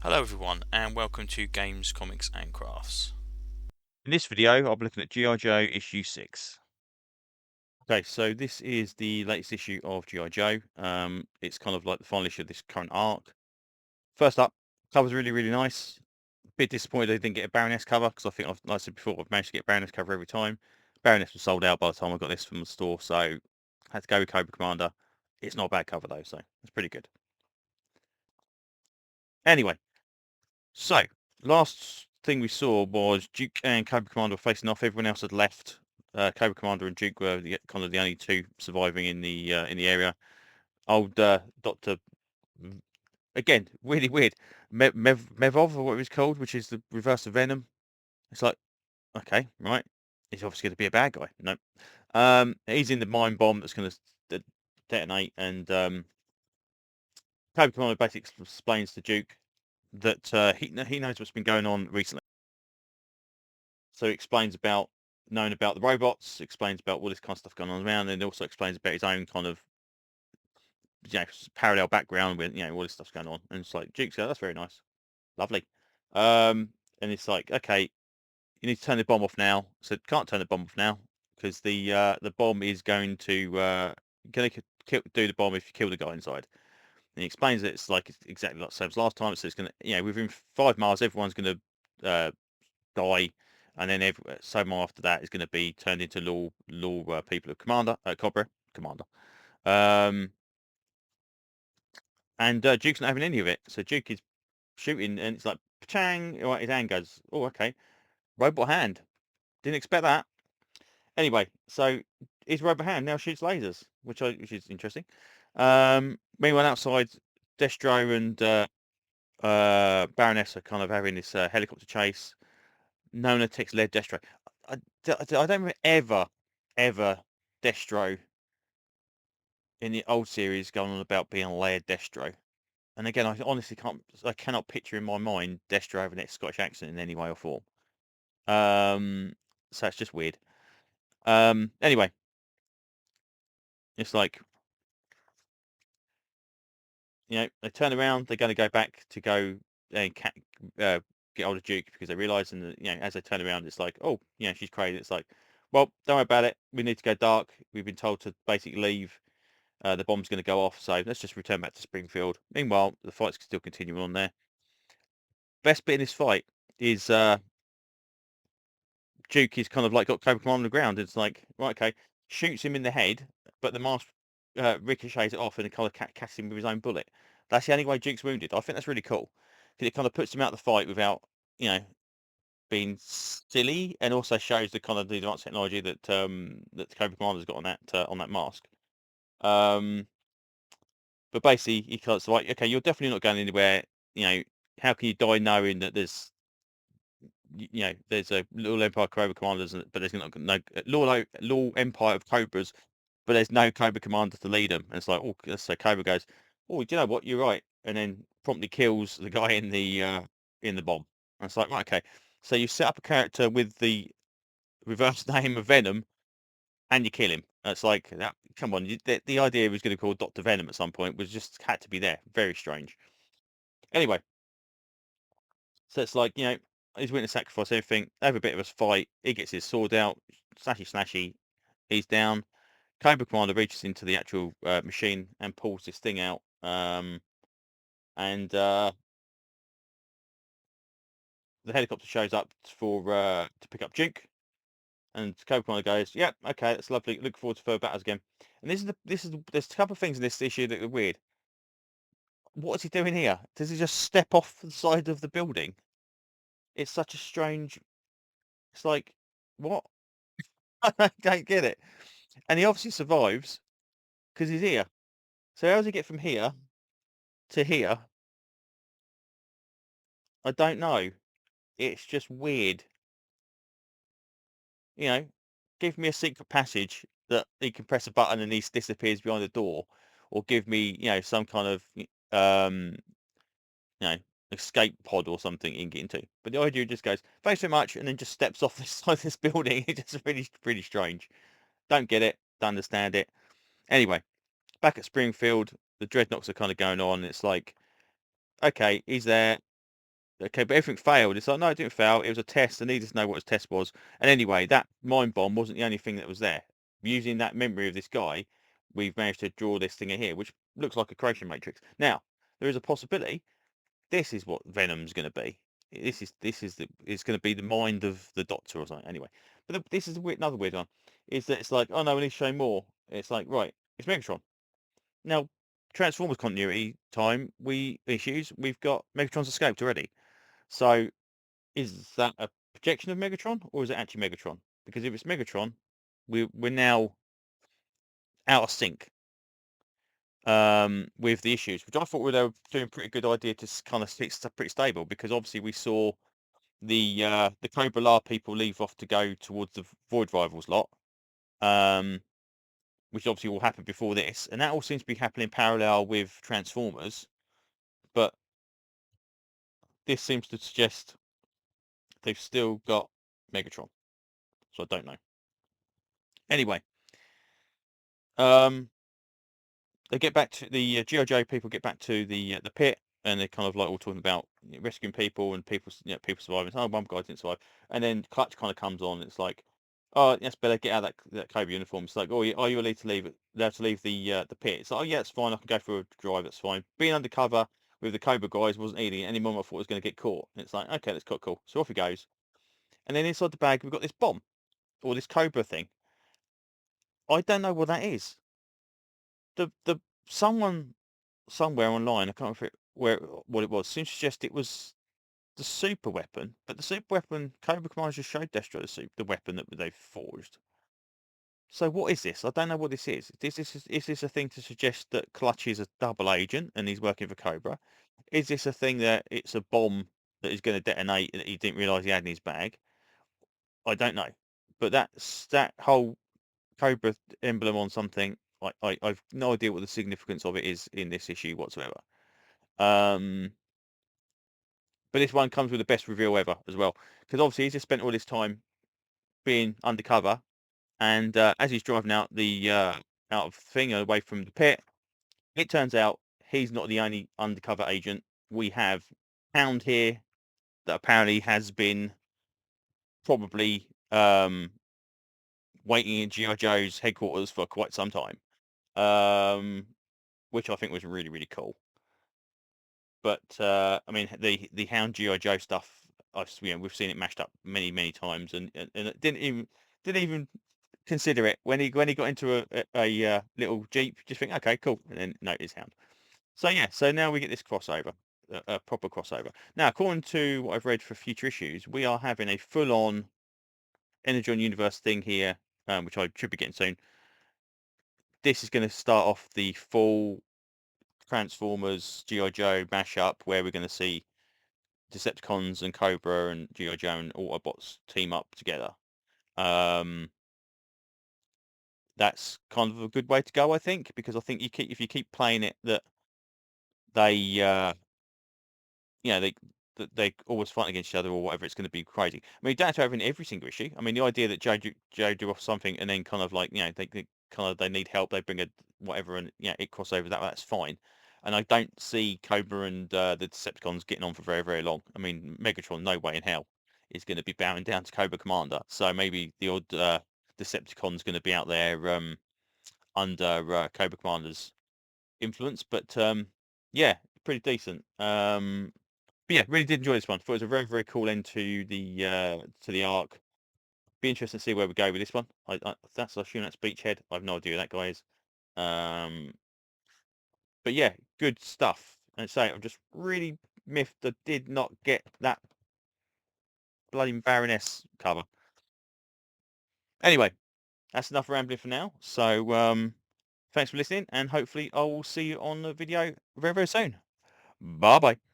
Hello everyone and welcome to Games, Comics and Crafts. In this video, I'll be looking at G.I. Joe issue 6. Okay, so this is the latest issue of G.I. Joe. It's kind of like the final issue of this current arc. First up, cover's really nice. Bit disappointed I didn't get a Baroness cover because I think, like I said before, I've managed to get a Baroness cover every time. Baroness was sold out by the time I got this from the store, so I had to go with Cobra Commander. It's not a bad cover though, so it's pretty good. Anyway, so last thing we saw was Duke and Cobra Commander were facing off. Everyone else had left. Cobra Commander and Duke were kind of the only two surviving in the area. Old Doctor, again, really weird. Mevov, or what it was called, which is the reverse of Venom. It's like, okay, right. He's obviously going to be a bad guy. No, he's in the mine bomb that's going to detonate, and Cobra Commander basically explains to Duke that he knows what's been going on recently. So he explains about knowing about the robots, explains about all this kind of stuff going on around, and also explains about his own kind of parallel background with all this stuff's going on. And it's like Duke's go, that's very nice, lovely. And it's like, okay, you need to turn the bomb off now. So can't turn the bomb off now because the bomb is going to do the bomb if you kill the guy inside. And he explains that it's like exactly like the same as last time. So it's going to, within 5 miles, everyone's going to die, and then so more after that is going to be turned into law people of Cobra Commander. And Duke's not having any of it. So Duke is shooting, and it's like, pachang! Right, his hand goes, oh, okay. Robot hand. Didn't expect that. Anyway, so his robot hand now shoots lasers, which is interesting. Meanwhile, outside, Destro and Baroness are kind of having this helicopter chase. Nona takes lead Destro. I don't remember ever Destro in the old series going on about being Laird Destro. And again, I cannot picture in my mind Destro having that Scottish accent in any way or form. So it's just weird. Anyway, it's like, they turn around, they're going to go back to go and get hold of Duke because they realise, and as they turn around, it's like, oh, she's crazy. It's like, well, don't worry about it. We need to go dark. We've been told to basically leave. The bomb's going to go off, so let's just return back to Springfield. Meanwhile, the fight's still continuing on there. Best bit in this fight is Duke is kind of like got Cobra Commander on the ground. It's like, right, okay, shoots him in the head, but the mask ricochets it off and it kind of catches him with his own bullet. That's the only way Duke's wounded. I think that's really cool because it kind of puts him out of the fight without, you know, being silly, and also shows the kind of the advanced technology that that the Cobra Commander's got on that mask. Um, but basically, he kind of like, okay, you're definitely not going anywhere. You know, how can you die knowing that there's a little empire of Cobra Commanders, but there's not no little empire of Cobras, but there's no Cobra Commander to lead them. And it's like, oh, so Cobra goes, oh, do you know what? You're right, and then promptly kills the guy in the bomb. And it's like, right, okay, so you set up a character with the reverse name of Venom, and you kill him. It's like, come on, the idea he was going to call Doctor Venom at some point was just had to be there. Very strange. Anyway, so it's like, he's willing to sacrifice everything. They have a bit of a fight. He gets his sword out. Slashy. He's down. Cobra Commander reaches into the actual machine and pulls this thing out. And the helicopter shows up to pick up Duke. And Cobra Commander goes, "Yep, okay, that's lovely. Look forward to further battles again." And there's a couple of things in this issue that are weird. What is he doing here? Does he just step off the side of the building? It's such a strange. It's like, what? I don't get it. And he obviously survives because he's here. So how does he get from here to here? I don't know. It's just weird. You know, give me a secret passage that he can press a button and he disappears behind the door, or give me, some kind of um, you know, escape pod or something he can get into. But the idea just goes, thanks so much, and then just steps off this side of this building. It's just really strange. Don't get it. Don't understand it. Anyway, back at Springfield, the dreadnoughts are kind of going on. It's like, okay, he's there. Okay, but everything failed. It's like, no, it didn't fail. It was a test. I needed to know what his test was. And anyway, that mind bomb wasn't the only thing that was there. Using that memory of this guy, we've managed to draw this thing here, which looks like a creation matrix. Now, there is a possibility this is what Venom's going to be. It's going to be the mind of the Doctor or something. Anyway, but this is another weird one. Is that it's like, oh no, we need to show more. It's like, right, it's Megatron. Now, Transformers continuity issues. We've got Megatron's escaped already. So is that a projection of Megatron or is it actually Megatron? Because if it's Megatron, we're now out of sync with the issues, which I thought they were doing a pretty good idea to kind of stick pretty stable, because obviously we saw the Cobra La people leave off to go towards the Void Rivals lot, which obviously will happen before this, and that all seems to be happening parallel with Transformers, but this seems to suggest they've still got Megatron, so I don't know. Anyway, they get back to the GIJ people get back to the pit, and they're kind of like all talking about rescuing people and people surviving. Oh, one guy didn't survive, and then Clutch kind of comes on. It's like, oh, yes, better get out of that Cobra uniform. It's like, oh, are you allowed to leave it? Allowed to leave the pit? It's like, oh yeah, it's fine. I can go for a drive. That's fine. Being undercover with the Cobra guys wasn't eating it any more. I thought I was going to get caught. And it's like, okay, that's quite cool. So off he goes, and then inside the bag we've got this bomb or this Cobra thing. I don't know what that is. The someone somewhere online, I can't remember what it was, seems to suggest it was the super weapon, but the super weapon, Cobra Commander just showed Destro the weapon that they've forged. So what is this? I don't know what this is. Is this a thing to suggest that Clutch is a double agent and he's working for Cobra? Is this a thing that it's a bomb that is going to detonate that he didn't realise he had in his bag? I don't know. But that whole Cobra emblem on something, I've no idea what the significance of it is in this issue whatsoever. But this one comes with the best reveal ever as well, because obviously he's just spent all this time being undercover, and as he's driving out of thing away from the pit, it turns out he's not the only undercover agent. We have Hound here that apparently has been probably waiting in G.I. Joe's headquarters for quite some time, which I think was really, really cool. But I mean, the Hound G.I. Joe stuff, we've seen it mashed up many, many times, and it didn't even consider it when he got into a little Jeep. Just think, okay, cool, and then no, it's Hound. So yeah, so now we get this crossover, a proper crossover. Now, according to what I've read for future issues, we are having a full-on Energon Universe thing here, which I should be getting soon. This is going to start off the full Transformers G.I. Joe mashup, where we're going to see Decepticons and Cobra and G.I. Joe and Autobots team up together. That's kind of a good way to go, I think, because I think if you keep playing it that they they always fight against each other or whatever, it's going to be crazy. I mean, you don't have to have in every single issue. I mean, the idea that Joe do off something and then kind of like they need help, they bring a whatever, and it crossover that's fine. And I don't see Cobra and the Decepticons getting on for very, very long. I mean, Megatron, no way in hell is going to be bowing down to Cobra Commander. So maybe the odd Decepticon's going to be out there under Cobra Commander's influence. But yeah, pretty decent. But yeah, really did enjoy this one. Thought it was a very, very cool end to the arc. Be interesting to see where we go with this one. I assume that's Beachhead. I have no idea who that guy is. But yeah, good stuff. And say I'm just really miffed I did not get that bloody Baroness cover. Anyway, that's enough rambling for now. So thanks for listening, and hopefully I will see you on the video very, very soon. Bye bye.